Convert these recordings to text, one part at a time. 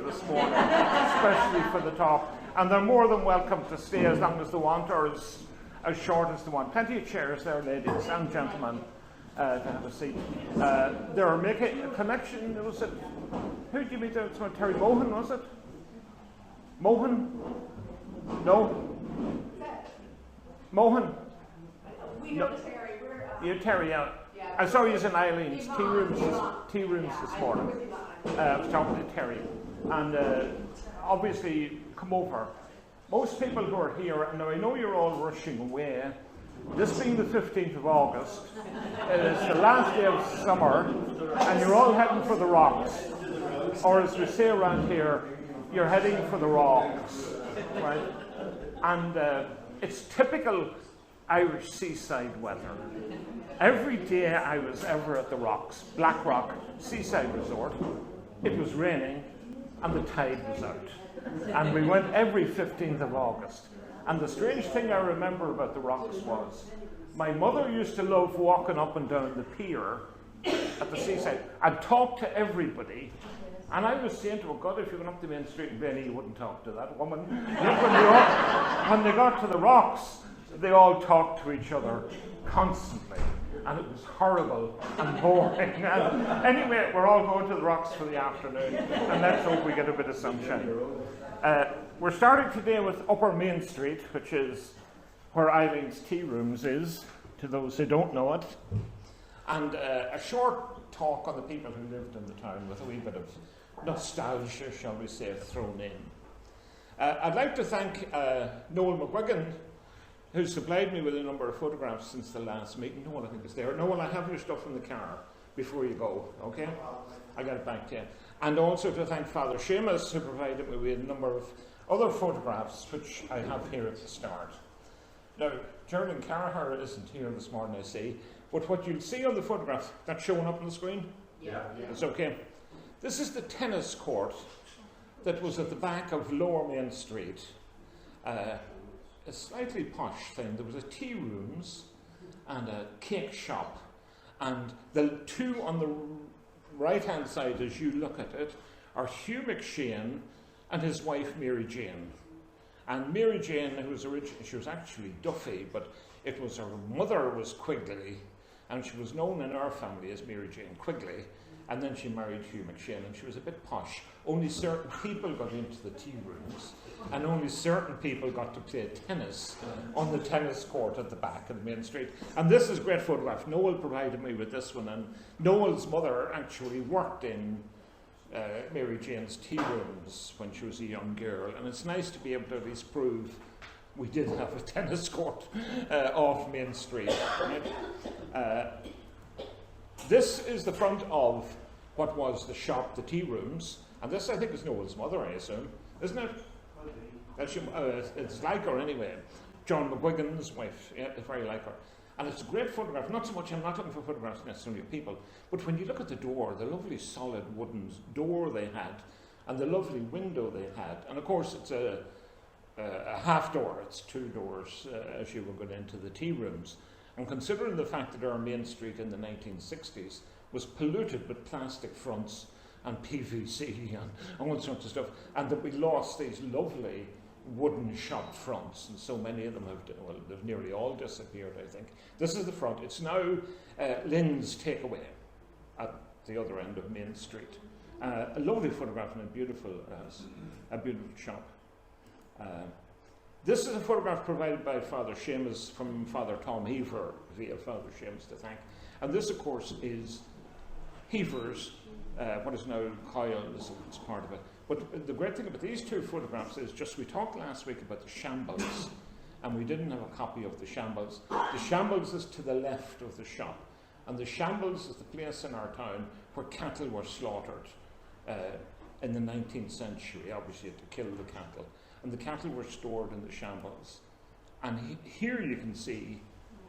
this morning, especially for the talk. And they're more than welcome to stay as long as they want, or as short as they want. Plenty of chairs there, ladies and gentlemen, to have a seat. They're making a connection. Was it, who did you meet there? Terry Mohan, was it? Mohan? No? Mohan? We know Terry. You're Terry, yeah. I saw you in Eileen's tea rooms this morning. I was talking to Terry. And obviously, come over. Most people who are here, now I know you're all rushing away. This being the 15th of August, it is the last day of summer, and you're all heading for the rocks. Or as we say around here, you're heading for the rocks, right? And it's typical Irish seaside weather. Every day I was ever at the rocks, Black Rock Seaside Resort, it was raining and the tide was out. And we went every 15th of August. And the strange thing I remember about the rocks was, my mother used to love walking up and down the pier at the seaside and talk to everybody. And I was saying to her, God, if you went up the main street in Blayney, you wouldn't talk to that woman. When they got to the rocks, they all talked to each other constantly. And it was horrible and boring. And anyway, we're all going to the rocks for the afternoon. And let's hope we get a bit of sunshine. We're starting today with Upper Main Street, which is where Eileen's Tea Rooms is, to those who don't know it. And a short talk on the people who lived in the town with a wee bit of nostalgia, shall we say, thrown in. I'd like to thank Noel McGuigan, who supplied me with a number of photographs since the last meeting. Noel, I think, is there. Noel, I have your stuff in the car before you go, okay? I got it back to you. And also to thank Father Seamus, who provided me with a number of other photographs, which I have here at the start. Now, Geraldine Carragher isn't here this morning, I see, but what you'll see on the photograph, that's showing up on the screen? Yeah. It's okay. This is the tennis court that was at the back of Lower Main Street. A slightly posh thing. There was a tea rooms and a cake shop, and the two on the right-hand side as you look at it are Hugh McShane and his wife Mary Jane. And Mary Jane, who was originally, she was actually Duffy, but it was her mother was Quigley, and she was known in our family as Mary Jane Quigley. And then she married Hugh McShane, and she was a bit posh. Only certain people got into the tea rooms, and only certain people got to play tennis on the tennis court at the back of the main street. And this is a great photograph. Noel provided me with this one, and Noel's mother actually worked in Mary Jane's tea rooms when she was a young girl. And it's nice to be able to at least prove we did have a tennis court off Main Street. Right? This is the front of what was the shop, the tea rooms, and this I think is Noel's mother, I assume, isn't it? It's like her anyway. John McGuigan's wife, yeah, very like her. And it's a great photograph. Not so much, I'm not looking for photographs necessarily of people, but when you look at the door, the lovely solid wooden door they had, and the lovely window they had, and of course it's a half door, it's two doors as you were going into the tea rooms. And considering the fact that our main street in the 1960s was polluted with plastic fronts and PVC and all sorts of stuff, and that we lost these lovely wooden shop fronts, and so many of them have, well, they've nearly all disappeared, I think. This is the front. It's now Lynn's Takeaway at the other end of Main Street. A lovely photograph and a beautiful shop. This is a photograph provided by Father Seamus from Father Tom Heaver, via Father Seamus to thank. And this, of course, is Heaver's, what is now Coyle's, it's part of it. But the great thing about these two photographs is just we talked last week about the shambles, and we didn't have a copy of the shambles. The shambles is to the left of the shop, and the shambles is the place in our town where cattle were slaughtered in the 19th century, obviously to kill the cattle. And the cattle were stored in the shambles. And here you can see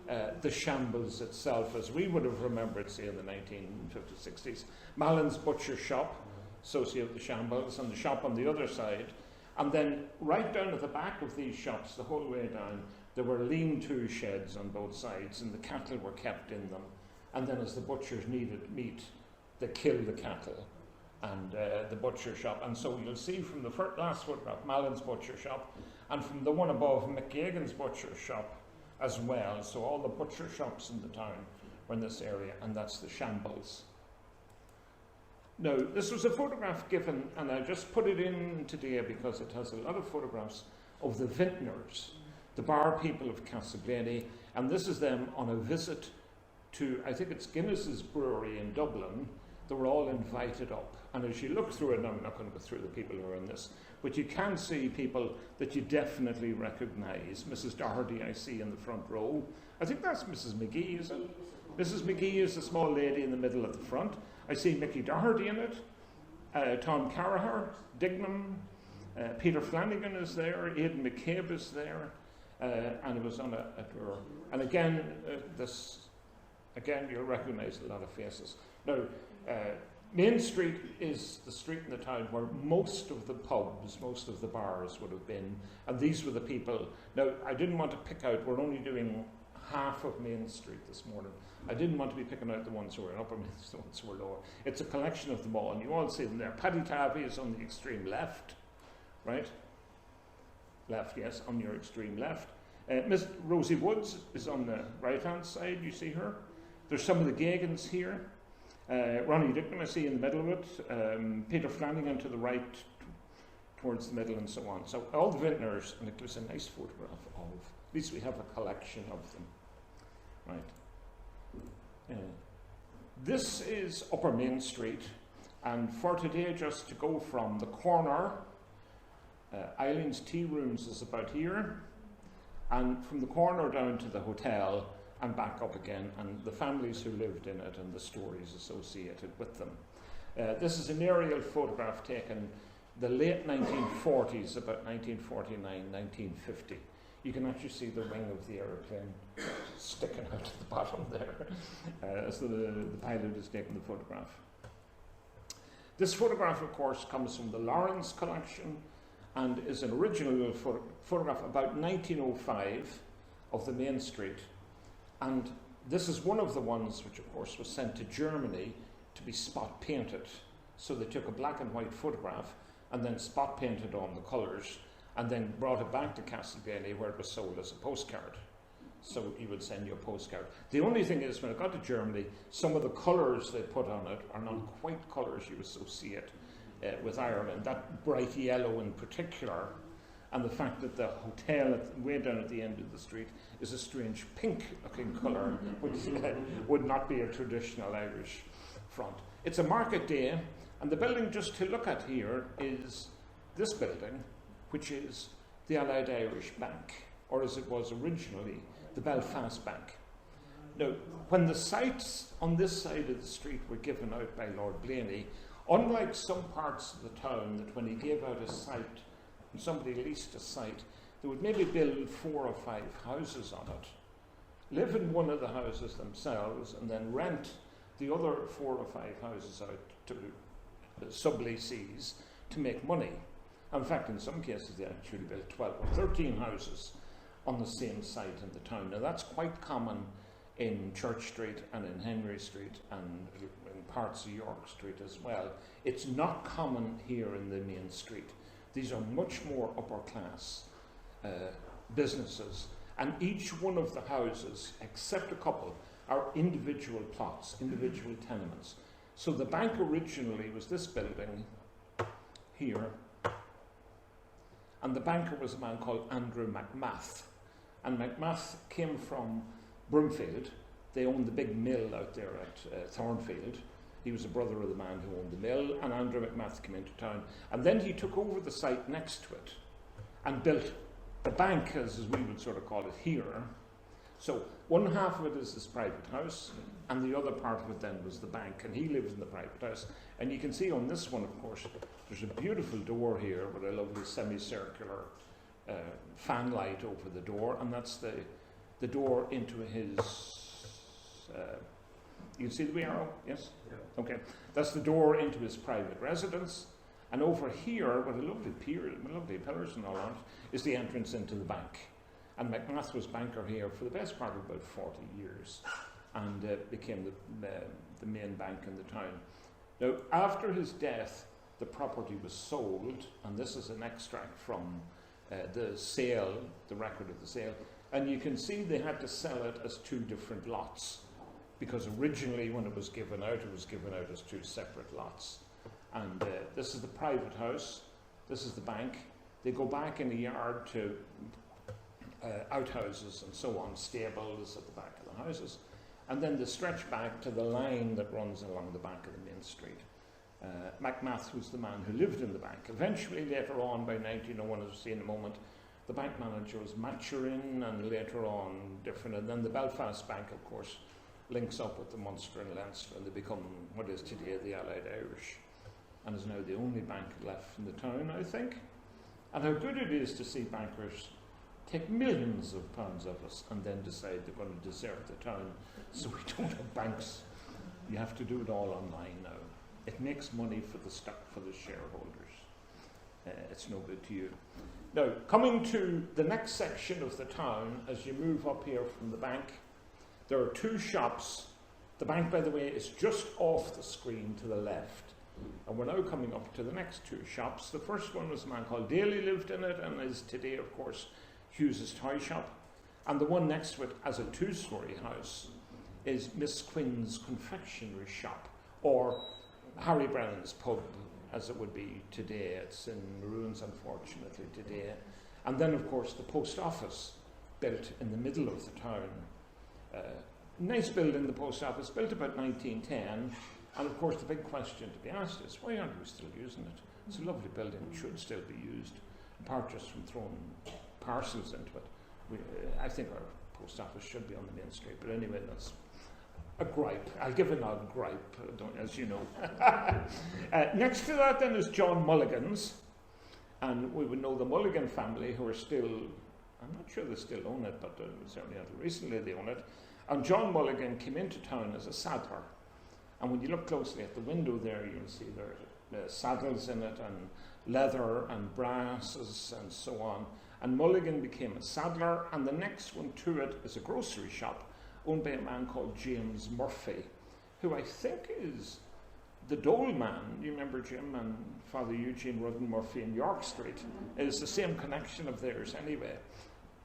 the shambles itself, as we would have remembered, say, in the 1950s, 60s. Mallon's butcher shop, associated with the shambles, and the shop on the other side. And then right down at the back of these shops, the whole way down, there were lean-to sheds on both sides, and the cattle were kept in them. And then as the butchers needed meat, they killed the cattle and the butcher shop. And so you'll see from the last photograph, Mallon's butcher shop, and from the one above, McGagan's butcher shop as well. So all the butcher shops in the town were in this area, and that's the Shambles. Now, this was a photograph given, and I just put it in today because it has a lot of photographs of the vintners, the bar people of Castleblayney, and this is them on a visit to, I think it's Guinness's brewery in Dublin. They were all invited up. And as you look through it, and I'm not going to go through the people who are in this, but you can see people that you definitely recognise. Mrs. Doherty, I see in the front row. I think that's Mrs. McGee, is it? Mrs. McGee is the small lady in the middle at the front. I see Mickey Doherty in it, Tom Carraher, Dignam, Peter Flanagan is there, Aidan McCabe is there, and it was on a door. And again, you'll recognise a lot of faces. Now, Main Street is the street in the town where most of the pubs, most of the bars would have been, and these were the people. Now, I didn't want to pick out, we're only doing half of Main Street this morning. I didn't want to be picking out the ones who were in upper Main Street, the ones who were lower. It's a collection of them all, and you all see them there. Paddy Tabby is on the extreme left, right? Left, yes, on your extreme left. Miss Rosie Woods is on the right-hand side, you see her. There's some of the Gagans here. Ronnie Dickman, I see in the middle of it. Peter Flanagan to the right, towards the middle, and so on. So all the vintners, and it gives a nice photograph of, at least we have a collection of them. Right. This is Upper Main Street, and for today, just to go from the corner, Eileen's Tea Rooms is about here, and from the corner down to the hotel, and back up again, and the families who lived in it and the stories associated with them. This is an aerial photograph taken the late 1940s, about 1949, 1950. You can actually see the wing of the aeroplane sticking out at the bottom there. So the pilot is taking the photograph. This photograph, of course, comes from the Lawrence collection and is an original photograph about 1905 of the Main Street. And this is one of the ones which, of course, was sent to Germany to be spot painted. So they took a black and white photograph and then spot painted on the colours and then brought it back to Castleblayney where it was sold as a postcard. So you would send your postcard. The only thing is, when it got to Germany, some of the colours they put on it are not quite colours you associate with Ireland. That bright yellow in particular, and the fact that the hotel way down at the end of the street is a strange pink-looking colour, which would not be a traditional Irish front. It's a market day, and the building just to look at here is this building, which is the Allied Irish Bank, or as it was originally, the Belfast Bank. Now, when the sites on this side of the street were given out by Lord Blaney, unlike some parts of the town that when he gave out a site, and somebody leased a site, they would maybe build 4 or 5 houses on it, live in one of the houses themselves, and then rent the other 4 or 5 houses out to subleasees to make money. In fact, in some cases, they actually built 12 or 13 houses on the same site in the town. Now, that's quite common in Church Street and in Henry Street and in parts of York Street as well. It's not common here in the Main Street. These are much more upper class businesses, and each one of the houses, except a couple, are individual plots, individual tenements. So the bank originally was this building here, and the banker was a man called Andrew McMath. And McMath came from Broomfield. They owned the big mill out there at Thornfield. He was a brother of the man who owned the mill, and Andrew McMath came into town. And then he took over the site next to it and built the bank, as we would sort of call it here. So one half of it is this private house, and the other part of it then was the bank, and he lived in the private house. And you can see on this one, of course, there's a beautiful door here with a lovely semicircular fan light over the door, and that's the door into his... you can see the wee arrow? Yes? Yeah. Okay. That's the door into his private residence. And over here, with a lovely pier, with lovely pillars and all that, is the entrance into the bank. And McMath was banker here for the best part of about 40 years, and became the main bank in the town. Now, after his death, the property was sold, and this is an extract from the sale, the record of the sale, and you can see they had to sell it as two different lots, because originally when it was given out as two separate lots. And this is the private house, this is the bank. They go back in the yard to outhouses and so on, stables at the back of the houses, and then they stretch back to the line that runs along the back of the main street. MacMath was the man who lived in the bank. Eventually, later on, by 1901, as we'll see in a moment, the bank manager was Maturin, and later on different, and then the Belfast Bank, of course, links up with the Munster and Leinster, and they become what is today the Allied Irish, and is now the only bank left in the town, I think. And how good it is to see bankers take millions of pounds of us and then decide they're going to desert the town so we don't have banks. You have to do it all online now. It makes money for the stock, for the shareholders. It's no good to you. Now, coming to the next section of the town, as you move up here from the bank, there are two shops. The bank, by the way, is just off the screen to the left. And we're now coming up to the next two shops. The first one was a man called Daly lived in it, and is today, of course, Hughes's toy shop. And the one next to it, as a two-storey house, is Miss Quinn's confectionery shop, or Harry Brennan's pub, as it would be today. It's in ruins, unfortunately, today. And then, of course, the post office, built in the middle of the town. Nice building, the post office, built about 1910. And, of course, the big question to be asked is, why aren't we still using it? It's a lovely building, it should still be used, apart just from throwing parcels into it. I think our post office should be on the main street, but anyway, that's a gripe. I'll give an odd gripe, as you know. Next to that then is John Mulligan's, and we would know the Mulligan family, who are still, I'm not sure they still own it, but certainly until recently they own it. And John Mulligan came into town as a saddler, and when you look closely at the window there, you'll see there are saddles in it, and leather, and brasses, and so on. And Mulligan became a saddler, and the next one to it is a grocery shop, owned by a man called James Murphy, who I think is the Dole man. You remember Jim and Father Eugene Rudden Murphy in York Street? It is the same connection of theirs anyway.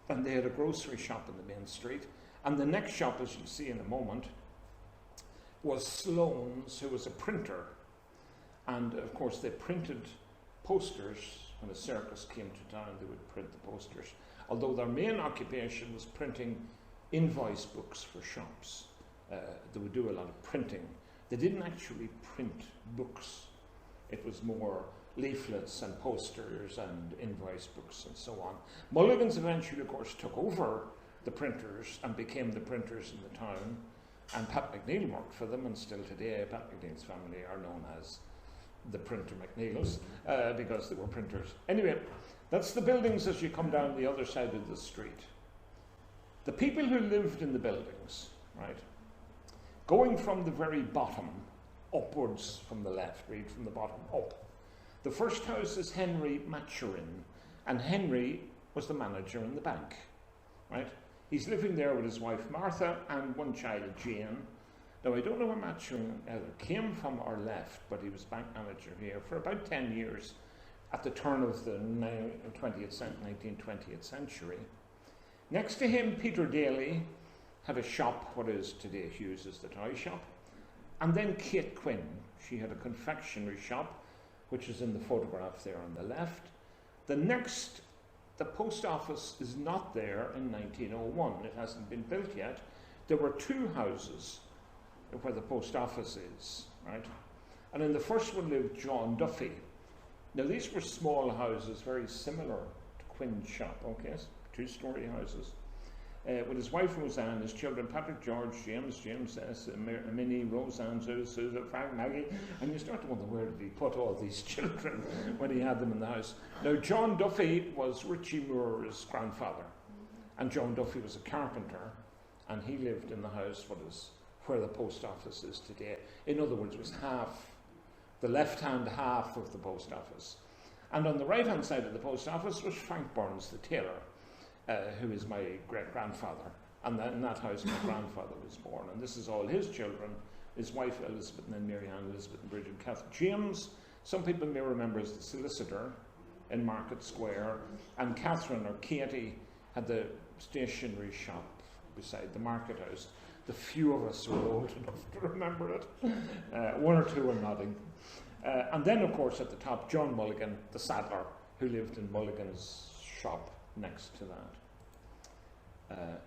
And they had a grocery shop in the main street. And the next shop, as you'll see in a moment, was Sloane's, who was a printer. And of course they printed posters. When a circus came to town, they would print the posters. Although their main occupation was printing invoice books for shops. They would do a lot of printing. They didn't actually print books. It was more leaflets and posters and invoice books and so on. Mulligan's eventually, of course, took over the printers and became the printers in the town. And Pat McNeill worked for them, and still today, Pat McNeill's family are known as the Printer McNeills, because they were printers. Anyway, that's the buildings as you come down the other side of the street. The people who lived in the buildings, right, going from the very bottom upwards from the left, read from the bottom up. The first house is Henry Maturin, and Henry was the manager in the bank, right? He's living there with his wife Martha and one child, Jane. Now, I don't know where Maturin came from or left, but he was bank manager here for about 10 years at the turn of the 19th century. Next to him, Peter Daly had a shop, what is today Hughes's, the toy shop. And then Kate Quinn, she had a confectionery shop, which is in the photograph there on the left. The post office is not there in 1901. It hasn't been built yet. There were two houses where the post office is, right? And in the first one lived John Duffy. Now, these were small houses, very similar to Quinn's shop, okay? Two-storey houses. With his wife Roseanne, his children Patrick, George, James, Minnie, Roseanne, Susan, Frank, Maggie, and you start to wonder where did he put all these children when he had them in the house. Now, John Duffy was Richie Moore's grandfather, and John Duffy was a carpenter, and he lived in the house where the post office is today. In other words, it was the left-hand half of the post office. And on the right-hand side of the post office was Frank Burns, the tailor, who is my great-grandfather. And in that house, my grandfather was born. And this is all his children, his wife Elizabeth, and then Mary Ann, Elizabeth and Bridget Catherine. James, some people may remember as the solicitor in Market Square, and Catherine, or Katie, had the stationery shop beside the market house. The few of us who are old enough to remember it. One or two are nodding. And then, of course, at the top, John Mulligan, the saddler, who lived in Mulligan's shop next to that.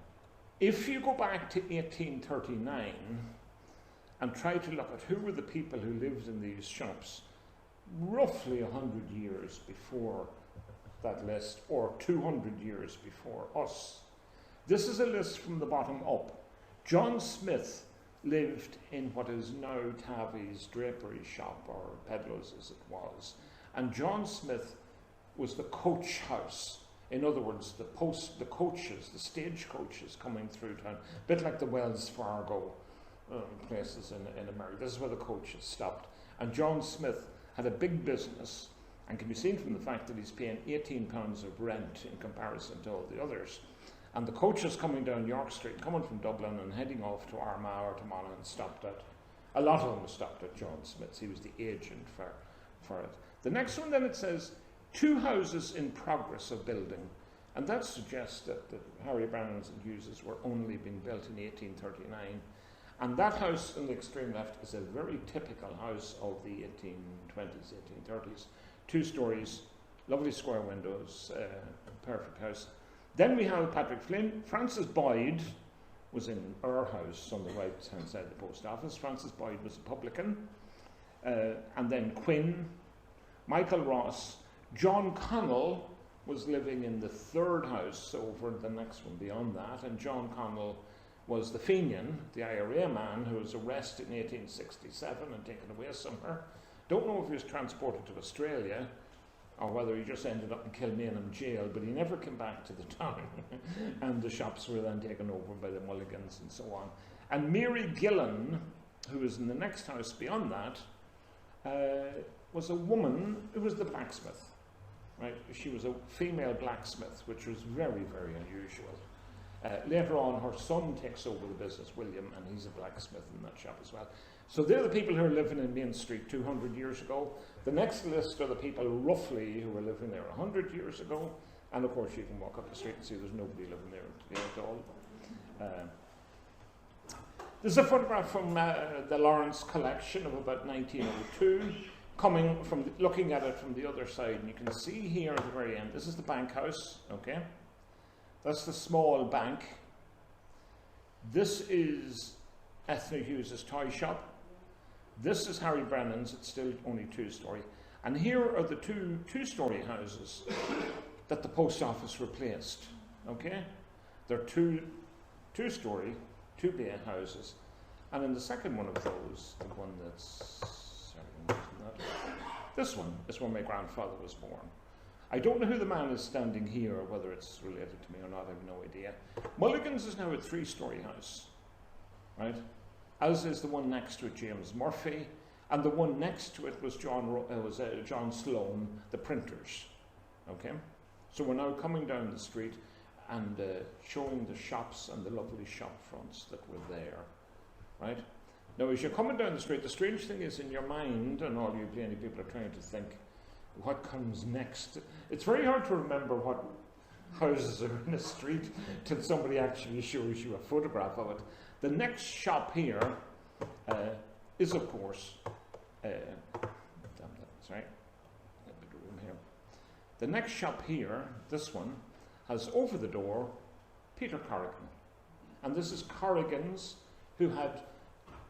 If you go back to 1839 and try to look at who were the people who lived in these shops, roughly 100 years before that list, or 200 years before us. This is a list from the bottom up. John Smith lived in what is now Tavi's drapery shop, or Pedlo's as it was. And John Smith was the coach house. In other words, the coaches, the stage coaches coming through town, a bit like the Wells Fargo places in America. This is where the coaches stopped. And John Smith had a big business, and can be seen from the fact that he's paying £18 of rent in comparison to all the others. And the coaches coming down York Street, coming from Dublin and heading off to Armagh or to Monaghan, stopped at, a lot of them stopped at John Smith's. He was the agent for it. The next one then, it says, 2 houses in progress of building. And that suggests that Harry Brannan's and Hughes's were only being built in 1839. And that house on the extreme left is a very typical house of the 1820s, 1830s. 2 stories, lovely square windows, perfect house. Then we have Patrick Flynn. Francis Boyd was in our house on the right-hand side of the post office. Francis Boyd was a publican. And then Quinn, Michael Ross. John Connell was living in the 3rd house over the next one beyond that. And John Connell was the Fenian, the IRA man, who was arrested in 1867 and taken away somewhere. Don't know if he was transported to Australia, or whether he just ended up in Kilmainham jail, but he never came back to the town. And the shops were then taken over by the Mulligans and so on. And Mary Gillan, who was in the next house beyond that, was a woman who was the blacksmith. Right? She was a female blacksmith, which was very, very unusual. Later on, her son takes over the business, William, and he's a blacksmith in that shop as well. So they're the people who are living in Main Street 200 years ago. The next list are the people roughly who were living there 100 years ago. And of course, you can walk up the street and see there's nobody living there today at all. There's a photograph from the Lawrence collection of about 1902, coming from, looking at it from the other side. And you can see here at the very end, this is the bank house, okay? That's the small bank. This is Ethne Hughes' toy shop. This is Harry Brennan's, it's still only 2-story. And here are the two-story houses that the post office replaced, okay? They're two-story, 2-bay houses. And in the second one of those, the one that's, sorry, this one is where my grandfather was born. I don't know who the man is standing here, or whether it's related to me or not, I have no idea. Mulligan's is now a 3-story house, right? As is the one next to it, James Murphy, and the one next to it was John Sloan, the printers, okay? So we're now coming down the street and showing the shops and the lovely shop fronts that were there, right? Now, as you're coming down the street, the strange thing is in your mind, and all you Blayney people are trying to think, what comes next? It's very hard to remember what houses are in a street till somebody actually shows you a photograph of it. The next shop here is, of course, sorry, a bit of room here. The next shop here, this one, has over the door Peter Corrigan. And this is Corrigan's, who had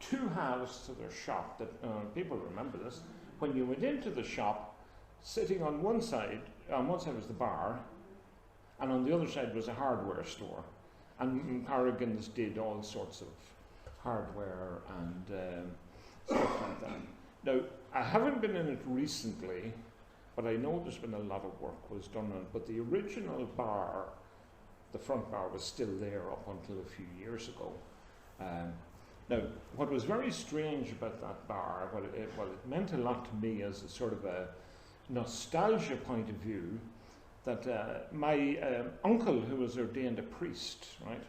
2 halves to their shop. That people remember this. When you went into the shop, sitting on one side was the bar, and on the other side was a hardware store. And Corrigan's did all sorts of hardware and stuff like that. Now, I haven't been in it recently, but I know there's been a lot of work was done on it. But the original bar, the front bar, was still there up until a few years ago. Now, what was very strange about that bar, it meant a lot to me as a sort of a nostalgia point of view, that my uncle, who was ordained a priest, right,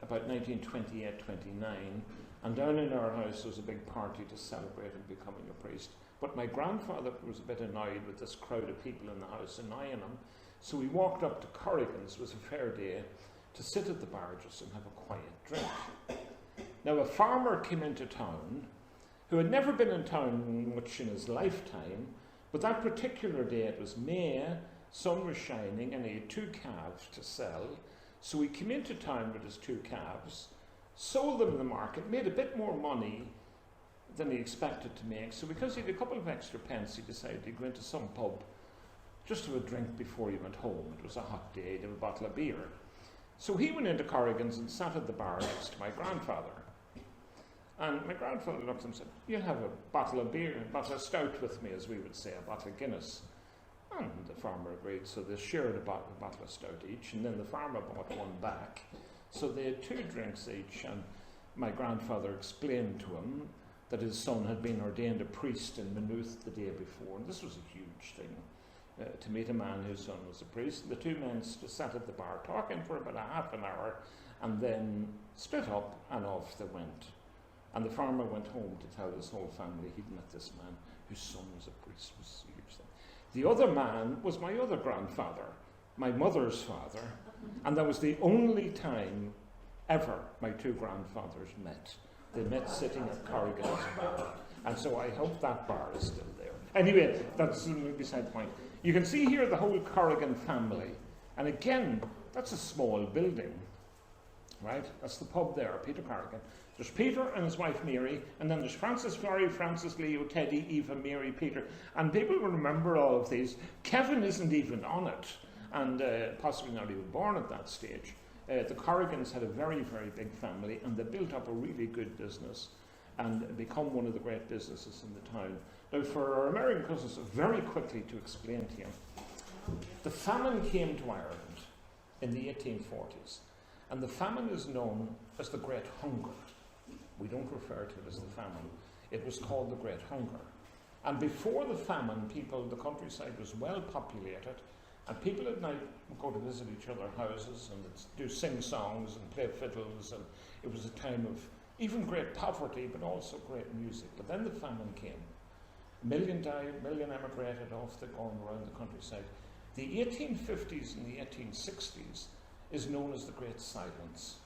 about 1928-29, And down in our house there was a big party to celebrate him becoming a priest. But my grandfather was a bit annoyed with this crowd of people in the house annoying him. So we walked up to Corrigan's, it was a fair day, to sit at the bar just and have a quiet drink. Now a farmer came into town who had never been in town much in his lifetime, but that particular day it was May, sun was shining, and he had 2 calves to sell. So he came into town with his 2 calves, sold them in the market, made a bit more money than he expected to make. So because he had a couple of extra pence, he decided he'd go into some pub just to have a drink before he went home. It was a hot day, he'd have a bottle of beer. So he went into Corrigan's and sat at the bar next to my grandfather. And my grandfather looked at him and said, "You'll have a bottle of beer, a bottle of stout with me," as we would say, a bottle of Guinness. And the farmer agreed, so they shared a bottle of stout each, and then the farmer bought one back. So they had 2 drinks each, and my grandfather explained to him that his son had been ordained a priest in Maynooth the day before, and this was a huge thing, to meet a man whose son was a priest. The 2 men sat at the bar talking for about a half an hour, and then split up, and off they went. And the farmer went home to tell his whole family he'd met this man whose son was a priest. It was a huge thing. The other man was my other grandfather, my mother's father, and that was the only time ever my 2 grandfathers met. They met sitting at Corrigan's bar, and so I hope that bar is still there. Anyway, that's beside the point. You can see here the whole Corrigan family, and again, that's a small building, right? That's the pub there, Peter Corrigan. There's Peter and his wife Mary, and then there's Francis, Florrie, Francis, Leo, Teddy, Eva, Mary, Peter. And people will remember all of these. Kevin isn't even on it, and possibly not even born at that stage. The Corrigans had a very, very big family, and they built up a really good business and become one of the great businesses in the town. Now, for our American cousins, very quickly to explain to you, the famine came to Ireland in the 1840s, and the famine is known as the Great Hunger. We don't refer to it as the famine. It was called the Great Hunger. And before the famine, the countryside was well populated, and people at night would go to visit each other's houses and do sing songs and play fiddles, and it was a time of even great poverty, but also great music. But then the famine came. A million died, a million emigrated off the going around the countryside. The 1850s and the 1860s is known as the Great Silence,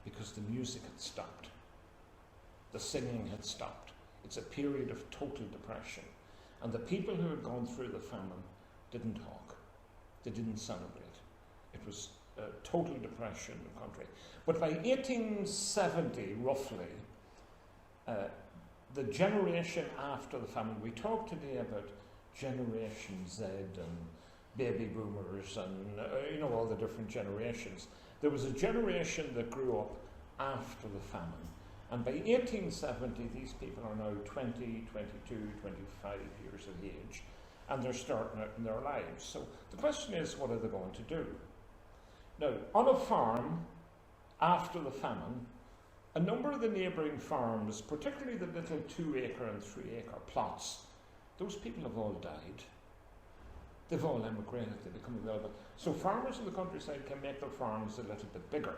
because the music had stopped. The singing had stopped. It's a period of total depression. And the people who had gone through the famine didn't talk. They didn't celebrate. It was total depression in the country. But by 1870, roughly, the generation after the famine, we talked today about Generation Z and baby boomers and all the different generations. There was a generation that grew up after the famine. And by 1870, these people are now 20, 22, 25 years of age, and they're starting out in their lives. So the question is, what are they going to do? Now, on a farm, after the famine, a number of the neighbouring farms, particularly the little 2-acre and 3-acre plots, those people have all died. They've all emigrated, they become available. So farmers in the countryside can make their farms a little bit bigger.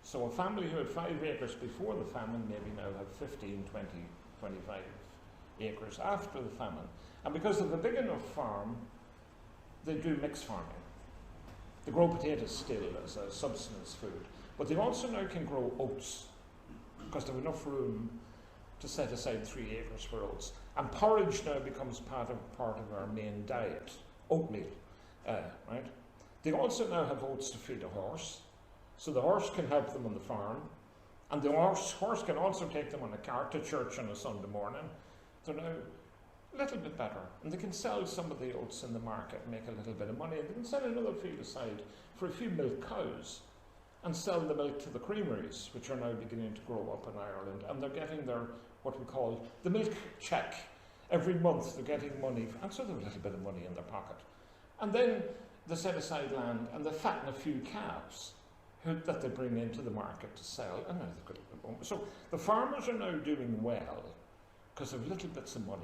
So a family who had 5 acres before the famine maybe now have 15, 20, 25 acres after the famine. And because of a big enough farm, they do mixed farming. They grow potatoes still as a subsistence food, but they also now can grow oats, because they have enough room to set aside 3 acres for oats. And porridge now becomes part of our main diet, oatmeal, right? They also now have oats to feed a horse, so the horse can help them on the farm, and the horse can also take them on a cart to church on a Sunday morning. They're now a little bit better, and they can sell some of the oats in the market and make a little bit of money, and they can set another field aside for a few milk cows and sell the milk to the creameries, which are now beginning to grow up in Ireland, and they're getting their, what we call, the milk check. Every month they're getting money, and so they have a little bit of money in their pocket. And then they set aside land and they fatten a few calves that they bring into the market to sell, and now they've got a little bit more. So the farmers are now doing well because of little bits of money.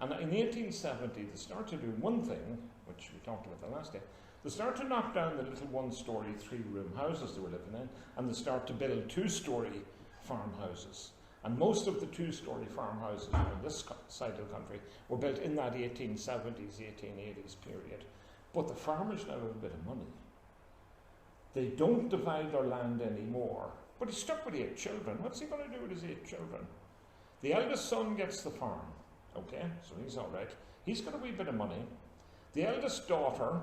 And in 1870, they start to do one thing, which we talked about the last day. They start to knock down the little 1-story, 3-room houses they were living in, and they start to build 2-story farmhouses. And most of the two-storey farmhouses on this side of the country were built in that 1870s, 1880s period. But the farmers now have a bit of money. They don't divide their land anymore. But he's stuck with 8 children. What's he going to do with his 8 children? The eldest son gets the farm. Okay, so he's all right. He's got a wee bit of money. The eldest daughter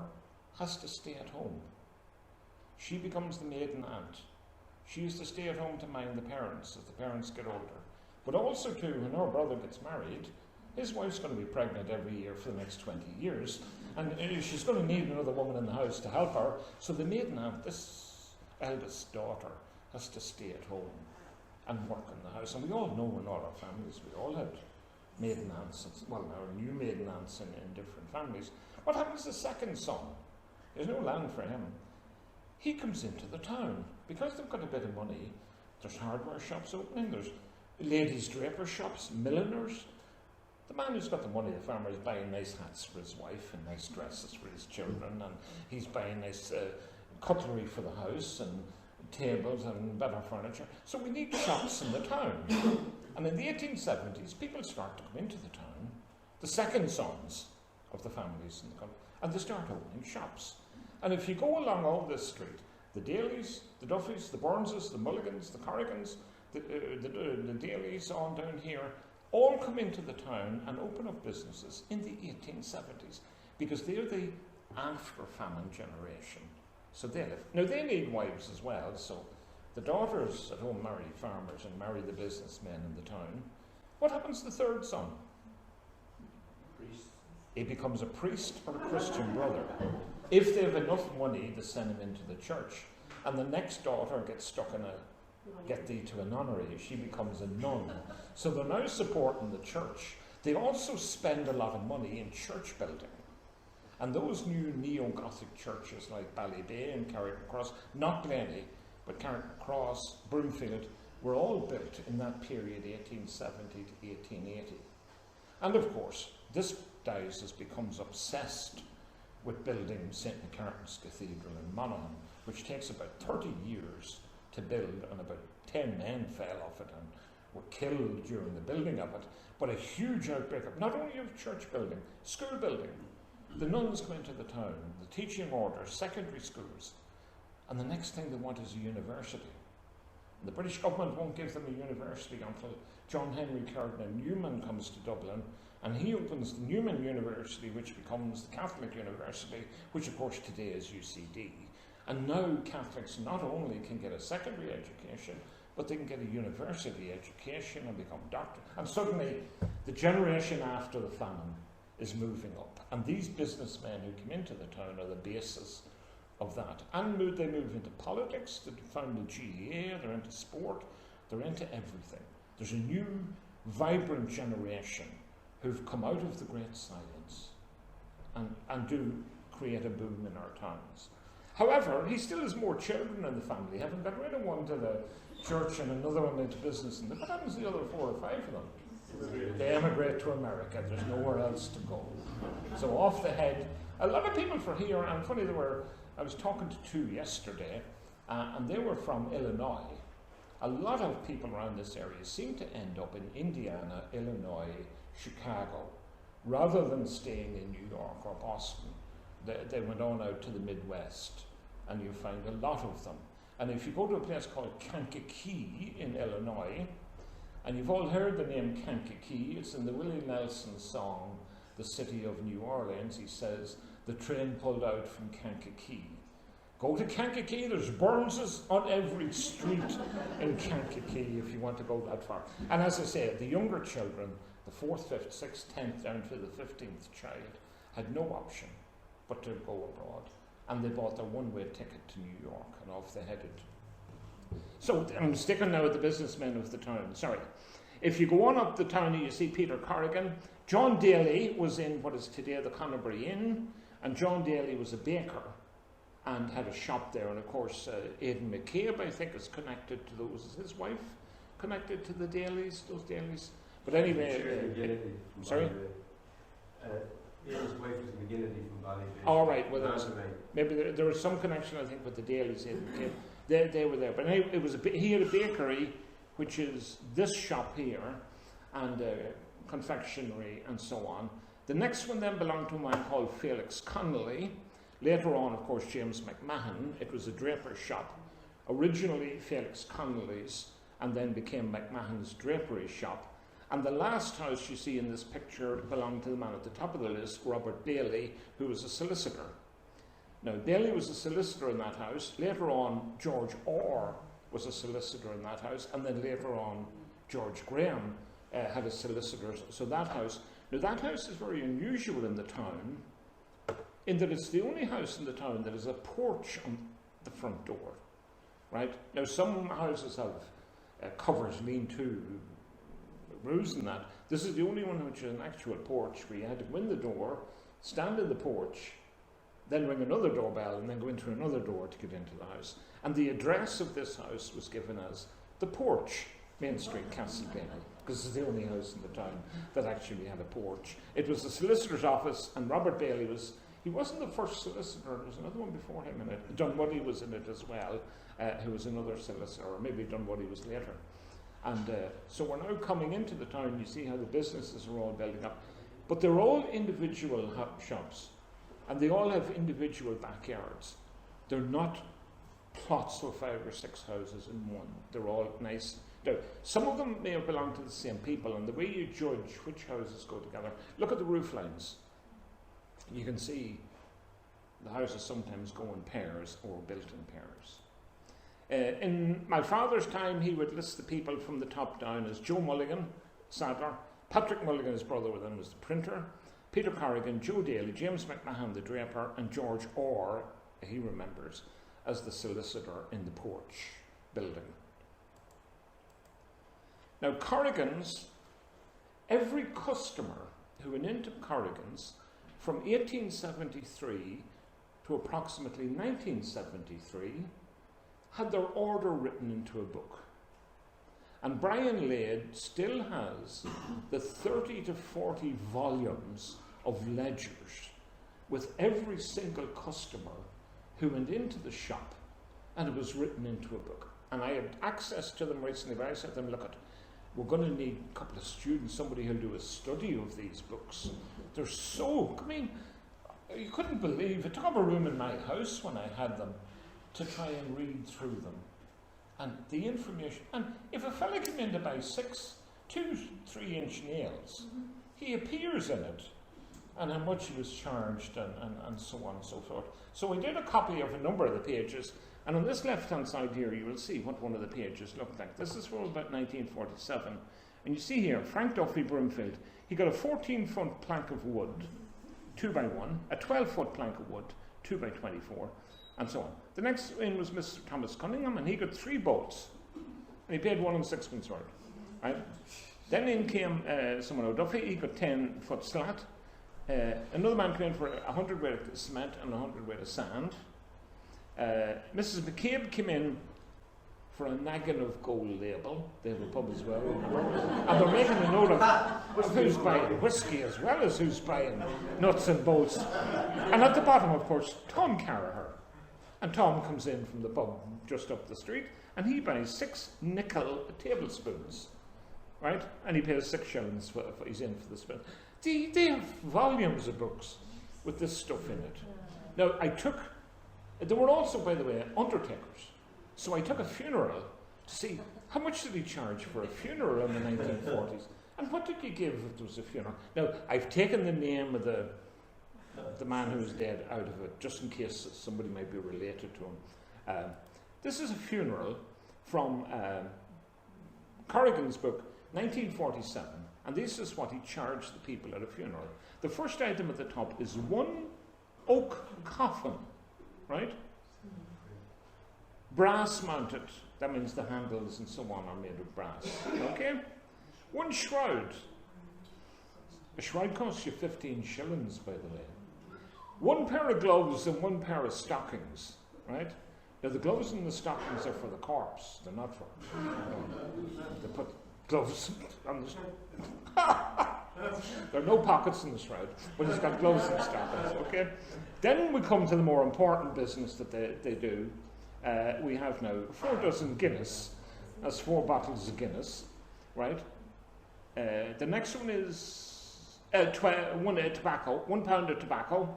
has to stay at home. She becomes the maiden aunt. She used to stay at home to mind the parents as the parents get older. But also too, when her brother gets married, his wife's going to be pregnant every year for the next 20 years. And she's going to need another woman in the house to help her. So the maiden aunt, this eldest daughter, has to stay at home and work in the house. And we all know in all our families, we all had maiden aunts, well now new maiden aunts in different families. What happens to the second son? There's no land for him. He comes into the town. Because they've got a bit of money, there's hardware shops opening, there's ladies' draper shops, milliners. The man who's got the money, the farmer, is buying nice hats for his wife and nice dresses for his children, and he's buying nice cutlery for the house and tables and better furniture. So we need shops in the town. And in the 1870s, people start to come into the town, the second sons of the families in the country, and they start opening shops. And if you go along all this street, the Dailies, the Duffys, the Burnses, the Mulligans, the Corrigans, the Dailies on down here, all come into the town and open up businesses in the 1870s because they're the after-famine generation. So they live. Now they need wives as well, so the daughters at home marry farmers and marry the businessmen in the town. What happens to the third son? Priest. He becomes a priest or a Christian brother. If they have enough money, they send him into the church. And the next daughter gets stuck in get thee to a nunnery. She becomes a nun. So they're now supporting the church. They also spend a lot of money in church building. And those new neo-Gothic churches like Ballybay and Carrickcross, not Glenny, but Carrickcross, Broomfield, were all built in that period, 1870 to 1880. And of course, this diocese becomes obsessed with building St. McCartn's Cathedral in Monaghan, which takes about 30 years to build, and about 10 men fell off it and were killed during the building of it. But a huge outbreak of not only of church building, school building. The nuns come into the town, the teaching orders, secondary schools, and the next thing they want is a university. The British government won't give them a university until John Henry Cardinal Newman comes to Dublin, and he opens the Newman University, which becomes the Catholic University, which of course today is UCD. And now Catholics not only can get a secondary education, but they can get a university education and become doctors. And suddenly, the generation after the famine is moving up. And these businessmen who come into the town are the basis of that. And they move into politics, they found the GEA, they're into sport, they're into everything. There's a new, vibrant generation who've come out of the Great Silence and do create a boom in our towns. However, he still has more children in the family, having got rid of one to the church and another one into business. And what happens to the other 4 or 5 of them? They emigrate to America. There's nowhere else to go. So off they head. A lot of people from here, and funny, I was talking to 2 yesterday, and they were from Illinois. A lot of people around this area seem to end up in Indiana, Illinois, Chicago, rather than staying in New York or Boston. They went on out to the Midwest, and you find a lot of them. And if you go to a place called Kankakee in Illinois, and you've all heard the name Kankakee, it's in the Willie Nelson song, The City of New Orleans. He says, the train pulled out from Kankakee. Go to Kankakee, there's Burnses on every street in Kankakee if you want to go that far. And as I say, the younger children, the 4th, 5th, 6th, 10th, down to the 15th child, had no option but to go abroad. And they bought their one-way ticket to New York, and off they headed. So I'm sticking now with the businessmen of the town. Sorry. If you go on up the town, you see Peter Corrigan. John Daly was in what is today the Connerbury Inn, and John Daly was a baker and had a shop there. And of course, Aidan McCabe, I think, is connected to those. Is his wife connected to the Dalys, those Dalys? But anyway, sorry? Aidan's wife was McGinnity from Ballybay. All right, well, maybe there was some connection, I think, with the Dalys. They were there. But anyway, he had a bakery, which is this shop here, and confectionery and so on. The next one then belonged to a man called Felix Connolly. Later on, of course, James McMahon. It was a draper's shop. Originally Felix Connolly's, and then became McMahon's drapery shop. And the last house you see in this picture belonged to the man at the top of the list, Robert Bailey, who was a solicitor. Now, Bailey was a solicitor in that house. Later on, George Orr was a solicitor in that house, and then later on, George Graham had a solicitor. So that house is very unusual in the town, in that it's the only house in the town that has a porch on the front door, right? Now, some houses have covers, lean-to, roofs and that. This is the only one which is an actual porch, where you had to go in the door, stand in the porch, then ring another doorbell, and then go into another door to get into the house. And the address of this house was given as The Porch, Main Street, Castleblayney, because it's the only house in the town that actually had a porch. It was the solicitor's office, and Robert Bailey he wasn't the first solicitor, there was another one before him in it. Dunwoody was in it as well, who was another solicitor, or maybe Dunwoody was later. And so we're now coming into the town. You see how the businesses are all building up. But they're all individual shops, and they all have individual backyards. They're not plots of 5 or 6 houses in one. They're all nice. Now, some of them may have belonged to the same people, and the way you judge which houses go together, look at the roof lines. You can see the houses sometimes go in pairs or built in pairs. In my father's time, he would list the people from the top down as Joe Mulligan, saddler, Patrick Mulligan, his brother, then was the printer, Peter Corrigan, Joe Daly, James McMahon, the draper, and George Orr, he remembers, as the solicitor in the porch building. Now, Corrigan's, every customer who went into Corrigan's from 1873 to approximately 1973 had their order written into a book. And Brian Lade still has the 30 to 40 volumes of ledgers with every single customer who went into the shop, and it was written into a book. And I had access to them recently, but I said to them, look, we're going to need a couple of students, somebody who'll do a study of these books. They're so, I mean, you couldn't believe, it took up a room in my house when I had them to try and read through them. And the information, and if a fella came in to buy 2 3-inch nails, he appears in it, and how much he was charged, and so on and so forth. So we did a copy of a number of the pages, and on this left-hand side here, you will see what one of the pages looked like. This is from about 1947, and you see here, Frank Duffy Broomfield, he got a 14-foot plank of wood, 2 by 1, a 12-foot plank of wood, 2 by 24, and so on. The next in was Mr. Thomas Cunningham, and he got 3 bolts, and he paid 1 6pence for it. Right? Then in came someone O'Duffy, he got 10-foot slat. Another man came in for 100 weight of cement and 100 weight of sand. Mrs. McCabe came in for a naggin of gold label. They have a pub as well, remember? And they're making a note of who's buying whiskey as well as who's buying nuts and bolts. And at the bottom, of course, Tom Carraher. And Tom comes in from the pub just up the street, and he buys 6 nickel tablespoons, right? And he pays 6 shillings for he's in for the spoon. They have volumes of books with this stuff in it. Now, there were also, by the way, undertakers. So I took a funeral to see how much did he charge for a funeral in the 1940s, and what did you give if there was a funeral. Now, I've taken the name of the man who's dead out of it, just in case somebody might be related to him. This is a funeral from Corrigan's book, 1947, and this is what he charged the people at a funeral. The first item at the top is 1 oak coffin, right? Brass mounted, that means the handles and so on are made of brass, okay? 1 shroud. A shroud costs you 15 shillings, by the way. 1 pair of gloves and 1 pair of stockings, right? Now the gloves and the stockings are for the corpse, they're not for... They put gloves on the... There are no pockets in the shroud, but he's got gloves and stockings, okay? Then we come to the more important business that they do. We have now 4 dozen Guinness, That's 4 bottles of Guinness, right? The next one is tobacco, 1 pound of tobacco.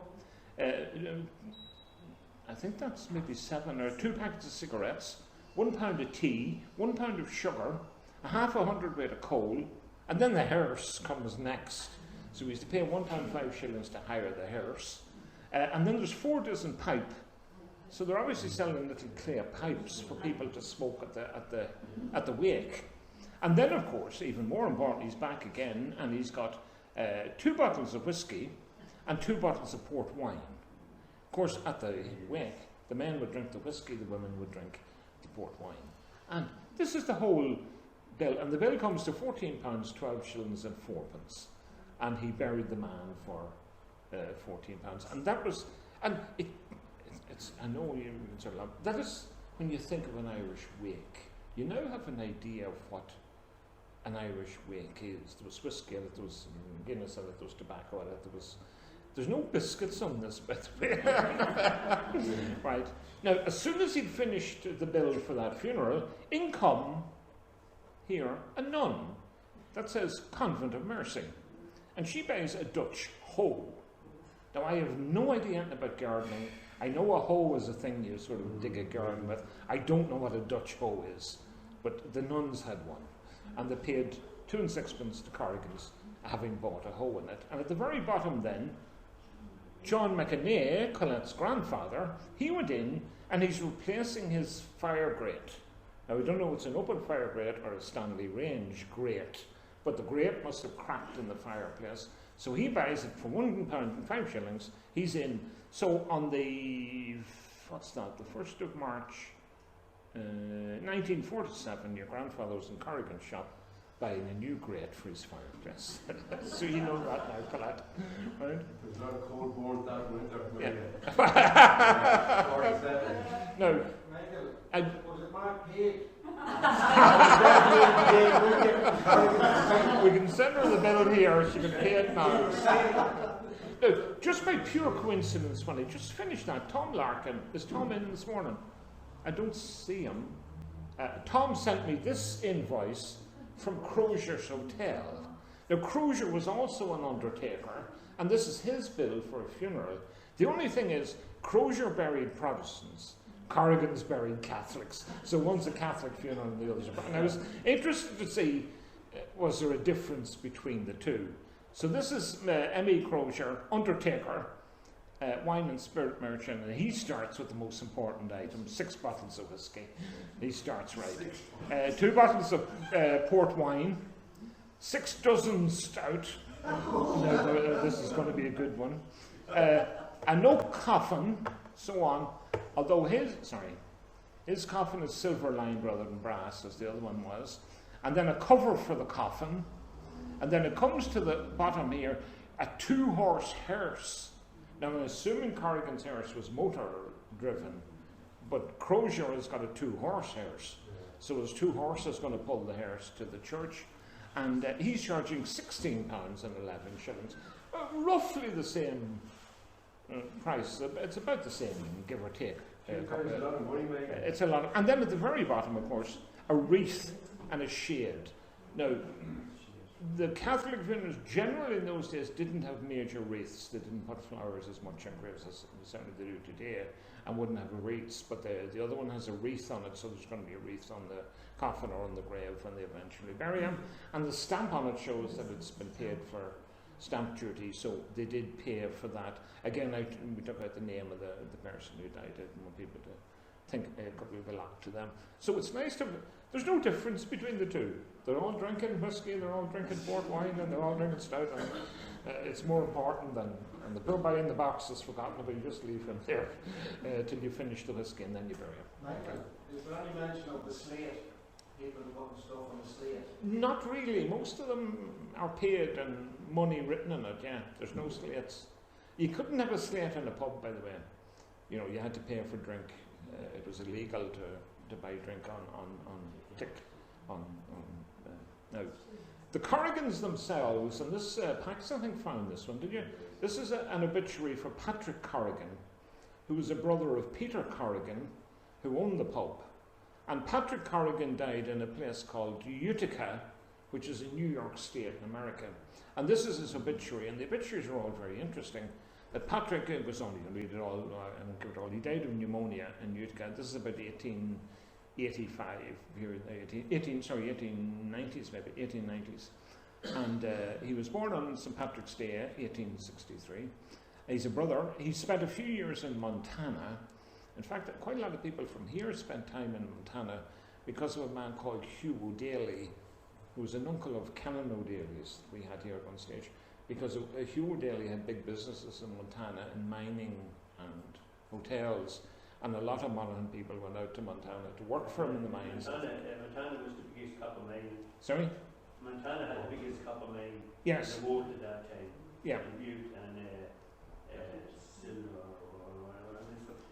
I think that's maybe 7 or 2 packets of cigarettes, 1 pound of tea, 1 pound of sugar, a half a hundredweight of coal, and then the hearse comes next. So we used to pay £1.05 to hire the hearse. And then there's 4 dozen pipe. So they're obviously selling little clay pipes for people to smoke at the wake. And then, of course, even more important, he's back again, and he's got 2 bottles of whiskey and 2 bottles of port wine. Of course, at the wake, the men would drink the whiskey, the women would drink the port wine. And this is the whole bill, and the bill comes to £14, 12 shillings and 4 pence. And he buried the man for £14. And that was, and it's, I know you sort of, that is, when you think of an Irish wake, you now have an idea of what an Irish wake is. There was whiskey in it, there was Guinness in it, there was tobacco in it, there's no biscuits on this, by the way. Right. Now, as soon as he'd finished the bill for that funeral, in come here a nun that says Convent of Mercy. And she buys a Dutch hoe. Now, I have no idea anything about gardening. I know a hoe is a thing you sort of dig a garden with. I don't know what a Dutch hoe is. But the nuns had one. And they paid 2 and 6 pence to Corrigan's, having bought a hoe in it. And at the very bottom then, John McAnay, Colette's grandfather, he went in and he's replacing his fire grate. Now, we don't know if it's an open fire grate or a Stanley Range grate, but the grate must have cracked in the fireplace. So he buys it for £1.05. He's in. So on the, what's that, the 1st of March, 1947, your grandfather was in Corrigan's shop buying a new grate for his fireplace. So you know that now, Colette. Right? There's not a cold board that winter. Yeah. 47. No. Michael, was it Mark Pig? We can send her the bill here, she can pay it now. No, just by pure coincidence, when I just finished that, Tom Larkin, is Tom in this morning? I don't see him. Tom sent me this invoice from Crozier's Hotel. Now, Crozier was also an undertaker, and this is his bill for a funeral. The only thing is, Crozier buried Protestants, Corrigan's buried Catholics. So one's a Catholic funeral and the other's a... And I was interested to see, was there a difference between the two? So this is M.E. Crozier, undertaker, wine and spirit merchant, and he starts with the most important item, 6 bottles of whiskey. He starts right. 2 bottles of port wine, 6 dozen stout. No, this is going to be a good one. An oak coffin, so on. Although his coffin is silver lined rather than brass, as the other one was. And then a cover for the coffin. And then it comes to the bottom here, a 2-horse hearse. Now, I'm assuming Corrigan's hearse was motor driven, but Crozier has got a 2-horse hearse. So there's 2 horses going to pull the hearse to the church. And he's charging £16 and 11 shillings. Roughly the same price. It's about the same, give or take. It's a lot of money, mate. It's a lot. And then at the very bottom, of course, a wreath and a shade. Now, the Catholic funerals generally in those days didn't have major wreaths. They didn't put flowers as much on graves as certainly they do today, and wouldn't have a wreaths. But the other one has a wreath on it, so there's going to be a wreath on the coffin or on the grave when they eventually bury him. And the stamp on it shows that it's been paid for stamp duty, so they did pay for that. Again, we took out the name of the person who died. I didn't want people to think it could be a lot to them. So it's nice to... There's no difference between the two. They're all drinking whiskey, they're all drinking port wine, and they're all drinking stout. And, it's more important than... And the poor guy in the box is forgotten about. You just leave him there till you finish the whiskey, and then you bury him. Michael, is there any mention of the slate? People putting stuff on the slate? Not really. Most of them are paid and money written in it, yeah. There's no slates. You couldn't have a slate in a pub, by the way. You know, you had to pay for drink. It was illegal to buy drink now. The Corrigans themselves, and this, Pax I think found this one, did you? This is an obituary for Patrick Corrigan, who was a brother of Peter Corrigan, who owned the pub. And Patrick Corrigan died in a place called Utica, which is in New York State in America. And this is his obituary, and the obituaries are all very interesting. That Patrick was only going to read it all and give it all. He died of pneumonia in Utica. This is about 1885, here, 1890s maybe, 1890s. And he was born on St. Patrick's Day, 1863. He's a brother. He spent a few years in Montana. In fact, quite a lot of people from here spent time in Montana because of a man called Hugh O'Daly, who was an uncle of Canon O'Daly's we had here at one stage. Because Hugh O'Daly had big businesses in Montana in mining and hotels, and a lot of Monaghan people went out to Montana to work for him in the mines. Montana was the biggest copper mine. Sorry? Montana had the biggest copper mine Yes. in the world at that time. Yeah. Butte and silver or whatever.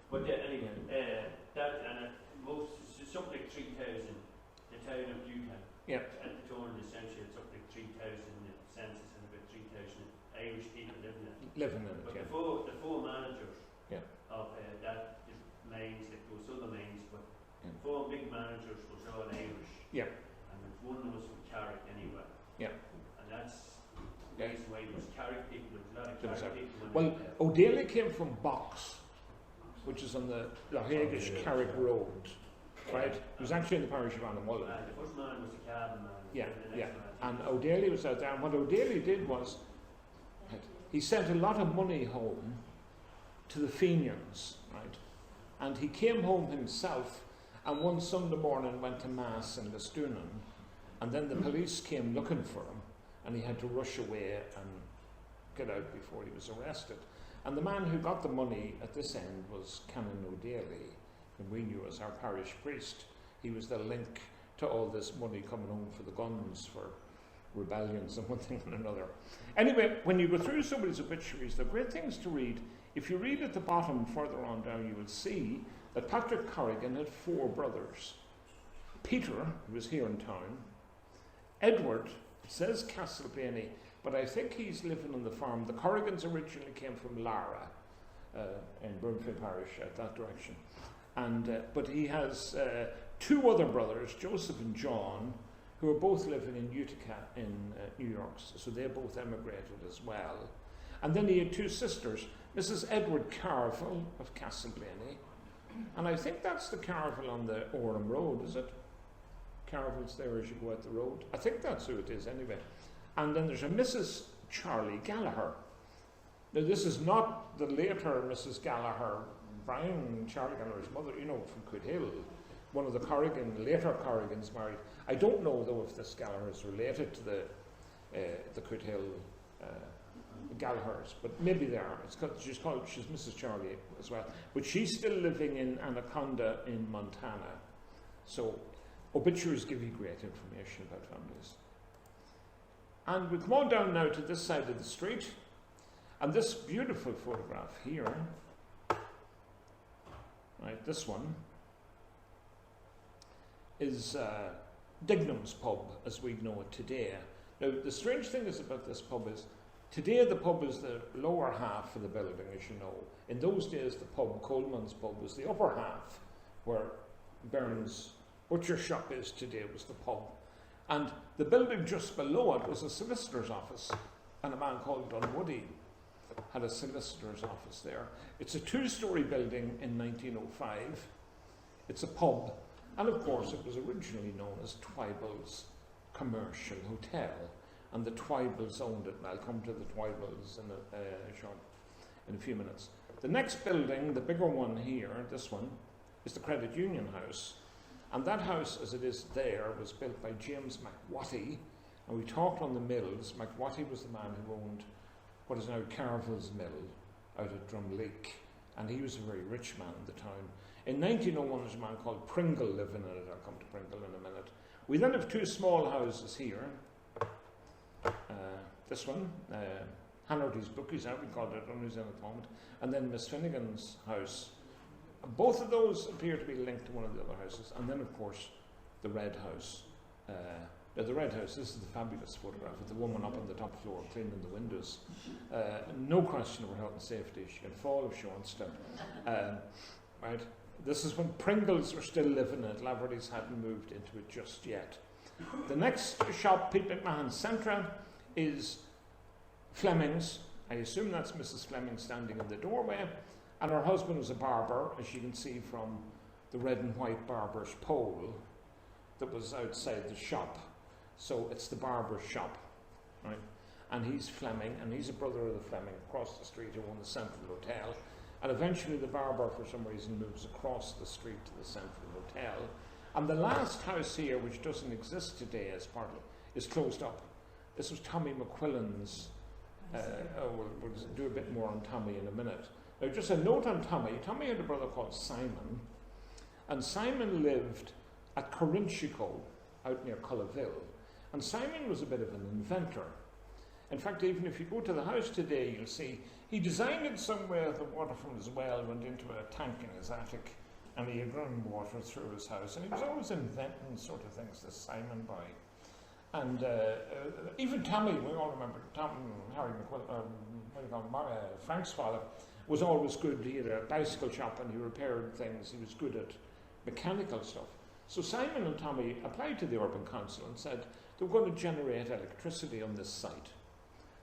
But anyway, that and something like 3,000. The town of Butte. Yeah. At the turn of the century, it's something like 3,000 census and about 3,000 Irish people living in it. Living in it, But yeah. the four managers Yeah. of that mines, like there was other mines, but Yeah. the four big managers was all Irish. Yeah. And one was from Carrick anyway. Yeah. And that's the Yeah. reason why there was Carrick people, there was a lot of There was Carrick people. Well, O'Daly came from Box, which is on the Lahagish Carrick Road, right? It was actually in the parish of Annamullen. The first man was a cabin man. Yeah, and the yeah. next man- And O'Daly was out there, and what O'Daly did was, he sent a lot of money home to the Fenians, right? And he came home himself, and one Sunday morning went to Mass in Listunan, and then the police came looking for him, and he had to rush away and get out before he was arrested. And the man who got the money at this end was Canon O'Daly, whom we knew as our parish priest. He was the link to all this money coming home for the guns, for rebellions and one thing and another. Anyway, when you go through somebody's obituaries, they're great things to read. If you read at the bottom further on down, you will see that Patrick Corrigan had 4 brothers. Peter, who was here in town. Edward, it says Castleblayney, but I think he's living on the farm. The Corrigans originally came from Lara, in Broomfield Parish, that direction. And but he has 2 other brothers, Joseph and John, who are both living in Utica in New York, so they both emigrated as well. And then he had 2 sisters, Mrs. Edward Carville of Castleblayney, and I think that's the Carville on the Orem Road, is it? Carville's there as you go out the road. I think that's who it is anyway. And then there's a Mrs. Charlie Gallagher. Now this is not the later Mrs. Gallagher, Brian Charlie Gallagher's mother, you know, from Quidhill. One of the later Corrigans married. I don't know though if this Gallagher is related to the Quidhill Gallaghers, but maybe they are. She's Mrs. Charlie as well. But she's still living in Anaconda in Montana. So obituaries give you great information about families. And we come on down now to this side of the street, and this beautiful photograph here, right, this one, is Dignam's pub as we know it today. Now the strange thing is about this pub is, today the pub is the lower half of the building, as you know. In those days the pub, Coleman's pub, was the upper half, where Burns' butcher shop is today, was the pub. And the building just below it was a solicitor's office, and a man called Dunwoody had a solicitor's office there. It's a 2-story building in 1905. It's a pub, and of course it was originally known as Twiball's Commercial Hotel, and the Twibballs owned it, and I'll come to the Twibballs in a few minutes. The next building, the bigger one here, this one, is the Credit Union House. And that house, as it is there, was built by James McWhatty. And we talked on the mills. McWhatty was the man who owned what is now Carville's Mill out at Drumleek. And he was a very rich man in the town. In 1901, there's a man called Pringle living in it. I'll come to Pringle in a minute. We then have 2 small houses here. This one, Hanratty's Bookies, how we called it, when he was in at the moment. And then Miss Finnegan's house. Both of those appear to be linked to one of the other houses. And then, of course, the Red House. The Red House, this is the fabulous photograph with the woman up on the top floor cleaning the windows. No question of her health and safety. She can fall if she wants to. Right? This is when Pringles were still living in it. Laverty's hadn't moved into it just yet. The next shop, Pete McMahon's Centra, is Fleming's. I assume that's Mrs. Fleming standing in the doorway. And her husband was a barber, as you can see from the red and white barber's pole that was outside the shop. So it's the barber's shop, right? And he's Fleming, and he's a brother of the Fleming across the street who owned the Central Hotel. And eventually the barber, for some reason, moves across the street to the Central Hotel. And the last house here, which doesn't exist today as part of, is closed up. This was Tommy McQuillan's. We'll do a bit more on Tommy in a minute. Now, just a note on Tommy. Tommy had a brother called Simon, and Simon lived at Corinchico, out near Cullaville. And Simon was a bit of an inventor. In fact, even if you go to the house today, you'll see he designed it somewhere the water from his well went into a tank in his attic, and he had run water through his house. And he was always inventing sort of things, this Simon boy. And even Tommy, we all remember Harry McQuillan, Frank's father, was always good. He had a bicycle shop and he repaired things. He was good at mechanical stuff. So Simon and Tommy applied to the Urban Council and said they were going to generate electricity on this site.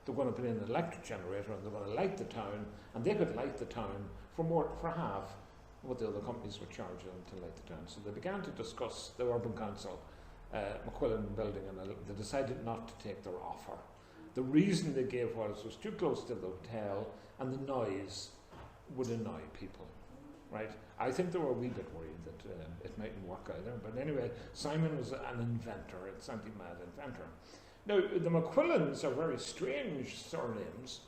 They were going to put in an electric generator and they were going to light the town, and they could light the town for half what the other companies would charge them to light the town. So they began to discuss the Urban Council McQuillan building, and they decided not to take their offer. The reason they gave was it was too close to the hotel and the noise would annoy people, right? I think they were a wee bit worried that it mightn't work either. But anyway, Simon was an inventor, a senti-mad inventor. Now, the McQuillans are very strange surnames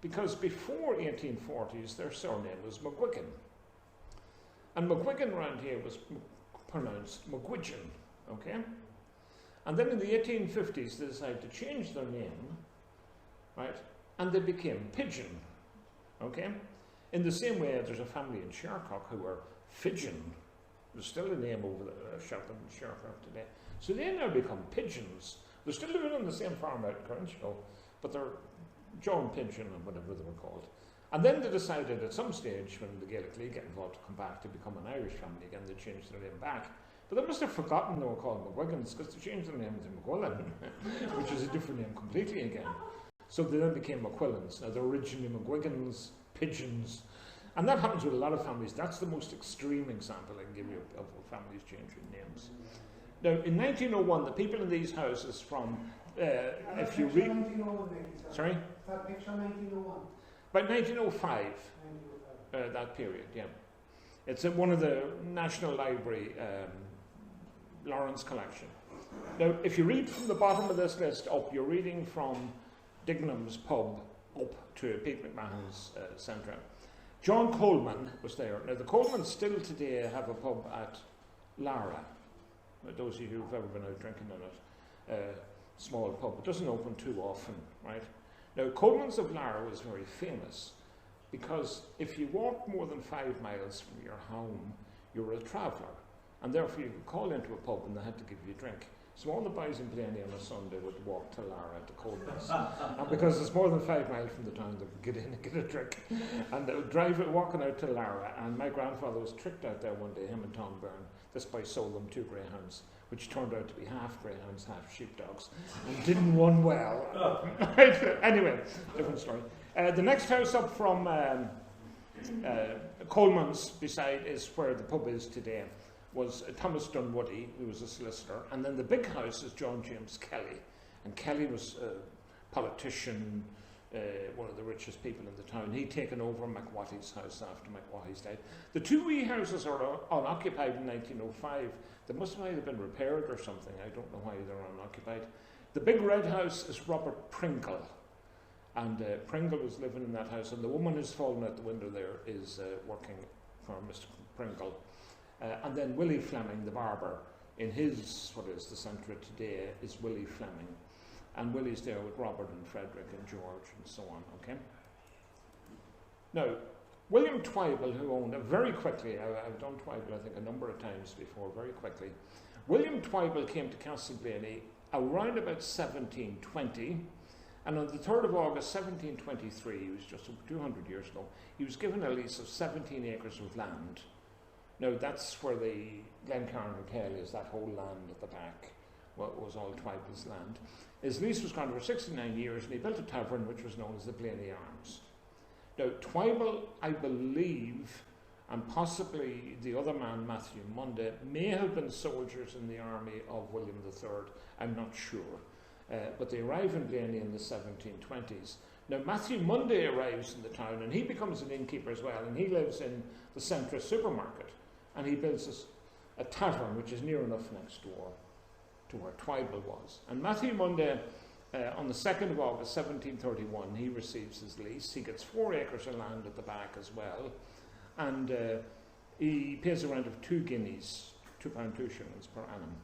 because before 1840s, their surname was McGuigan. And McGuigan around here was pronounced McGuigan, okay? And then in the 1850s, they decided to change their name, right? And they became Pigeon, okay? In the same way, there's a family in Shercock who are Fidgeon. There's still a name over the shop in Shercock today. So they now become Pigeons. They're still living on the same farm out in Corinchico, but they're John Pigeon or whatever they were called. And then they decided at some stage, when the Gaelic League got involved, to come back to become an Irish family again. They changed their name back. But they must have forgotten they were called McGuigans because they changed their name to McQuillan, which is a different name completely again. So they then became McQuillans. Now they're originally McGuigans, Pigeons, and that happens with a lot of families. That's the most extreme example I can give you of families changing names. Now, in 1901, the people in these houses from, if you read... Sorry? That picture 1901? About 1905, that period, yeah. It's in one of the National Library Lawrence collection. Now, if you read from the bottom of this list up, you're reading from Dignam's pub up to Pete McMahon's Centra. John Coleman was there. Now, the Colemans still today have a pub at Lara. Those of you who've ever been out drinking in it, small pub. It doesn't open too often, right? Now, Coleman's of Lara was very famous because if you walked more than 5 miles from your home, you were a traveller, and therefore you could call into a pub and they had to give you a drink. So all the boys in Blaney on a Sunday would walk to Lara to Coleman's, and because it's more than 5 miles from the town, they would get in and get a drink, and they would drive it, walking out to Lara. And my grandfather was tricked out there one day, him and Tom Byrne. This boy sold them 2 greyhounds, which turned out to be half greyhounds, half sheepdogs, and didn't run well. Anyway, different story. The next house up from Coleman's beside is where the pub is today, was Thomas Dunwoody, who was a solicitor, and then the big house is John James Kelly, and Kelly was a politician, one of the richest people in the town. He'd taken over McWhatty's house after McWhatty's died. The 2 wee houses are unoccupied in 1905. They must have either been repaired or something. I don't know why they're unoccupied. The big red house is Robert Pringle, and Pringle was living in that house, and the woman who's fallen out the window there is working for Mr. Pringle. And then Willie Fleming, the barber, in his, what is the Centra today, is Willie Fleming. And Willie's there with Robert and Frederick and George and so on, okay? Now, William Twyble, who owned, very quickly, I've done Twyble I think a number of times before, very quickly. William Twyble came to Castleblayney around about 1720, and on the 3rd of August 1723, he was just 200 years ago, he was given a lease of 17 acres of land Now that's where the Glencairn Hotel is, that whole land at the back, was all Twybal's land. His lease was granted for 69 years and he built a tavern which was known as the Blayney Arms. Now Twybal, I believe, and possibly the other man, Matthew Munday, may have been soldiers in the army of William III, I'm not sure. But they arrive in Blayney in the 1720s. Now Matthew Munday arrives in the town and he becomes an innkeeper as well, and he lives in the Centra supermarket, and he builds a tavern which is near enough next door to where Twybal was. And Matthew Munday, on the 2nd of August 1731, he receives his lease. He gets 4 acres of land at the back as well, and he pays a rent of 2 guineas, £2 2 shillings per annum.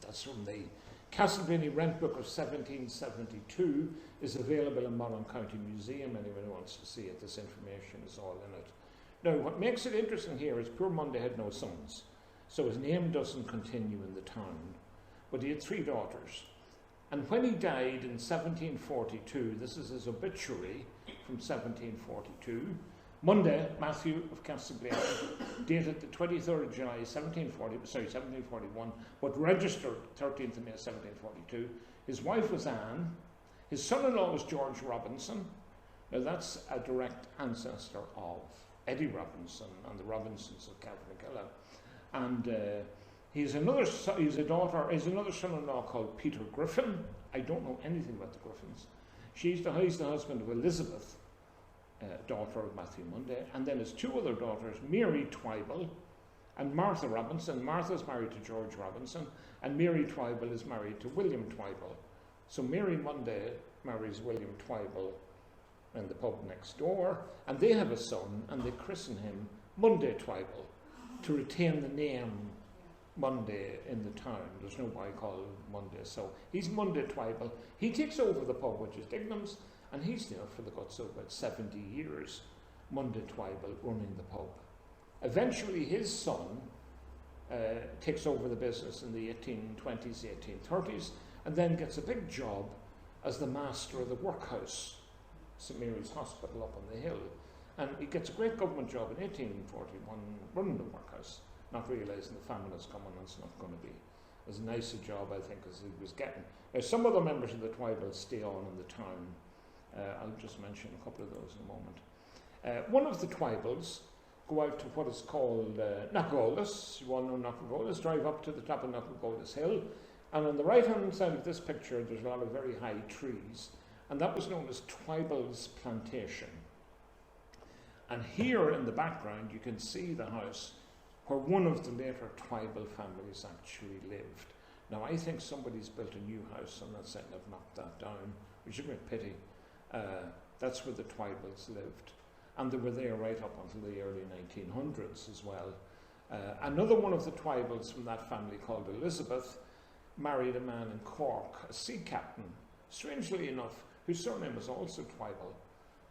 That's from the Castleblayney Rent Book of 1772, is available in Monaghan County Museum. Anyone who wants to see it, this information is all in it. Now, what makes it interesting here is poor Munday had no sons, so his name doesn't continue in the town, but he had 3 daughters. And when he died in 1742, this is his obituary from 1742, Munday, Matthew of Castleblayney, dated the 23rd of July 1741, but registered 13th of May 1742. His wife was Anne. His son-in-law was George Robinson. Now that's a direct ancestor of Eddie Robinson and the Robinsons of Calvin. And he's another son-in-law called Peter Griffin. I don't know anything about the Griffins. He's the husband of Elizabeth, daughter of Matthew Munday, and then his 2 other daughters, Mary Twybal and Martha Robinson. Martha's married to George Robinson, and Mary Twybal is married to William Twybal. So Mary Munday marries William Twybal in the pub next door, and they have a son, and they christen him Munday Twybal to retain the name Munday in the town. There's no boy called Munday, so he's Munday Twybal. He takes over the pub, which is Dignam's, and he's there for the guts of about 70 years, Munday Twybal running the pub. Eventually his son takes over the business in the 1820s, 1830s, and then gets a big job as the master of the workhouse, St Mary's Hospital up on the hill. And he gets a great government job in 1841 running the workhouse, not realising the famine is coming and it's not going to be as nice a job, I think, as he was getting. Now, some other members of the Twybals stay on in the town. I'll just mention a couple of those in a moment. One of the Twybals go out to what is called Knockagoldus. You all know Knockagoldus. Drive up to the top of Knockagoldus Hill, and on the right-hand side of this picture there's a lot of very high trees, and that was known as Twybal's Plantation. And here in the background you can see the house where one of the later Twybal families actually lived. Now I think somebody's built a new house on that site and have knocked that down, which is a great pity. That's where the Twybals lived, and they were there right up until the early 1900s as well. Another one of the Twybals from that family, called Elizabeth, married a man in Cork, a sea captain, strangely enough, whose surname was also Twybal,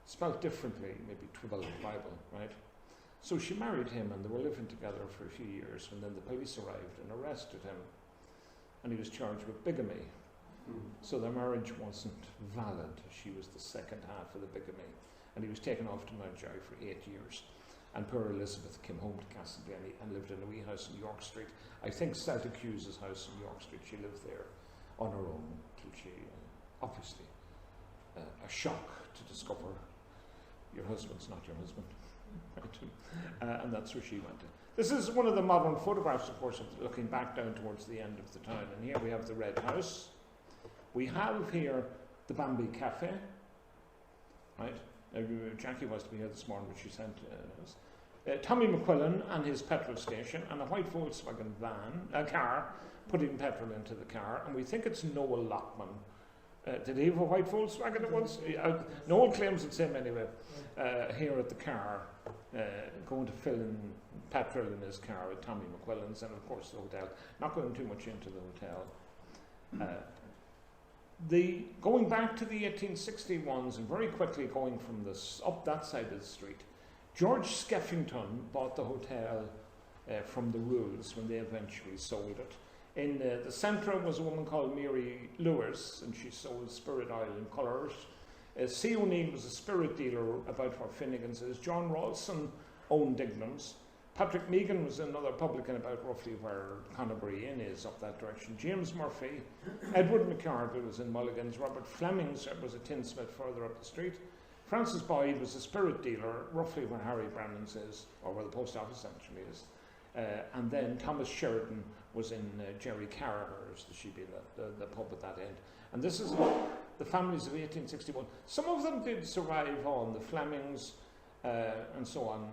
spelt differently, maybe Twibble Twybal, right? So she married him, and they were living together for a few years, and then the police arrived and arrested him, and he was charged with bigamy. So their marriage wasn't valid. She was the second half of the bigamy, and he was taken off to Mountjoy for 8 years. And poor Elizabeth came home to Castleblayney and lived in a wee house in York Street. I think Celtic Hughes' house in York Street. She lived there on her own till she, obviously, a shock to discover your husband's not your husband. And that's where she went to. This is one of the modern photographs, of course, of looking back down towards the end of the town. And here we have the Red House. We have here the Bambi Cafe, right? Jackie was to be here this morning, but she sent us. Tommy McQuillan and his petrol station, and a white Volkswagen car, putting petrol into the car. And we think it's Noel Lockman. Did he have a white Volkswagen at once? Noel claims it's him anyway. Here at the car, going to fill in petrol in his car with Tommy McQuillan's, and of course the hotel. Not going too much into the hotel. Going back to the 1861s and very quickly going from this up that side of the street, George Skeffington bought the hotel from the Rules when they eventually sold it. In the centre was a woman called Mary Lewis, and she sold spirit oil and colours. C. O'Neill was a spirit dealer about where Finnegan's is. John Rawson owned Dignam's. Patrick Meighan was another publican about roughly where Connerbury Inn is, up that direction. James Murphy, Edward McCarville was in Mulligan's, Robert Fleming was a tinsmith further up the street. Francis Boyd was a spirit dealer, roughly where Harry Brannan's is, or where the post office actually is. And then Thomas Sheridan was in Jerry Carraher's, the sheepy, the pub at that end. And this is the families of 1861. Some of them did survive on, the Flemings and so on,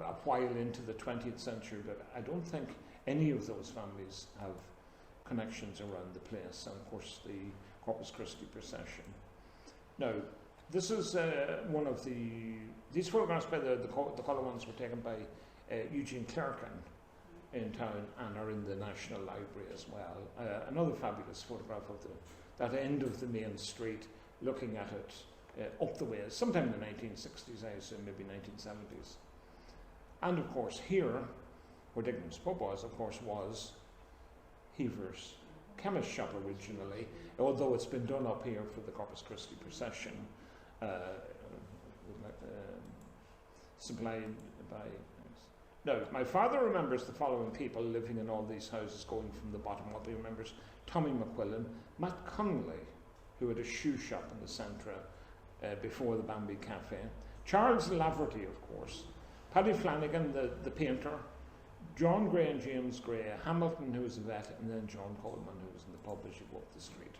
a while into the 20th century, but I don't think any of those families have connections around the place. And of course, the Corpus Christi procession. Now, this is one of these photographs by the colour ones were taken by Eugene Clerkin in town and are in the National Library as well. Another fabulous photograph of that end of the main street, looking at it up the way, sometime in the 1960s, I assume, maybe 1970s. And of course here, where Dignam's pub was, of course, was Heaver's chemist shop originally, although it's been done up here for the Corpus Christi procession, supplied by... Now, my father remembers the following people living in all these houses going from the bottom up. He remembers Tommy McQuillan, Matt Connolly, who had a shoe shop in the Centre before the Bambi Cafe, Charles Laverty, of course, Paddy Flanagan, the painter, John Gray and James Gray, Hamilton, who was a vet, and then John Coleman, who was in the pub as you go up the street.